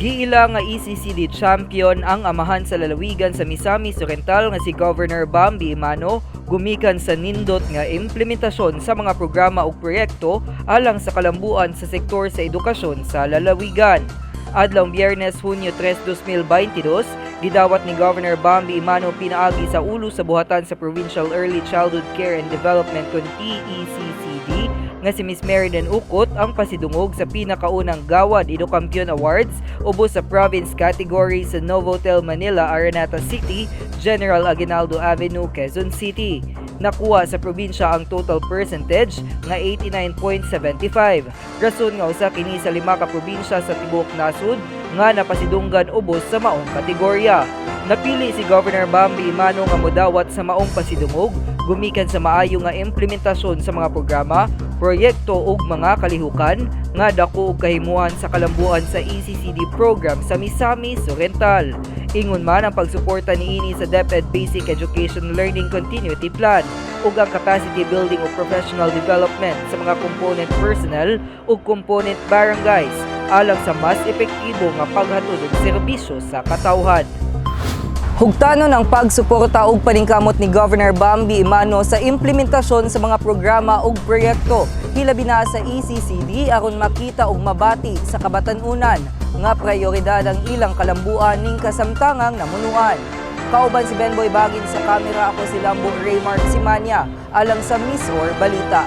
Giila nga ECCD champion ang amahan sa lalawigan sa Misamis Oriental nga si Governor Bambi Imano gumikan sa nindot nga implementasyon sa mga programa ug proyekto alang sa kalambuan sa sektor sa edukasyon sa lalawigan. Adlaw Biyernes, Hunyo 3, 2022, gidawat ni Governor Bambi Imano pinaagi sa ulo sa buhatan sa Provincial Early Childhood Care and Development kon PECCD nga si Ms. Meriden Ukot ang pasidungog sa pinakaunang Gawad Edukampiyon Awards ubos sa province category sa Novotel Manila, Araneta City, General Aguinaldo Avenue, Quezon City. Nakuha sa probinsya ang total percentage nga 89.75. Rason nga usa kini sa 5 ka probinsya sa tibuok nasud nga napasidunggan ubos sa maong kategorya. Napili si Governor Bambi Imano nga modawat sa maong pasidungog gumikan sa maayo nga implementasyon sa mga programa, proyekto ug mga kalihukan nga dako og kahimuan sa kalambuan sa ECCD program sa Misamis Oriental. Ingon man ang pagsuporta niini sa DepEd Basic Education Learning Continuity Plan ug ang capacity building ug professional development sa mga component personnel ug component barangays alang sa mas epektibo nga paghatod og serbisyo sa katawhan. Hugtanon ang pagsuporta ug paningkamot ni Governor Bambi Imano sa implementasyon sa mga programa ug proyekto hilabi na sa ECCD aron makita ug mabati sa kabatan-unan nga prioridad ang ilang kalambuan ning kasamtangang namunuan. Kauban si Benboy Bagin sa kamera, ako si Lambo Raymart Simanya alang sa Miss or Balita.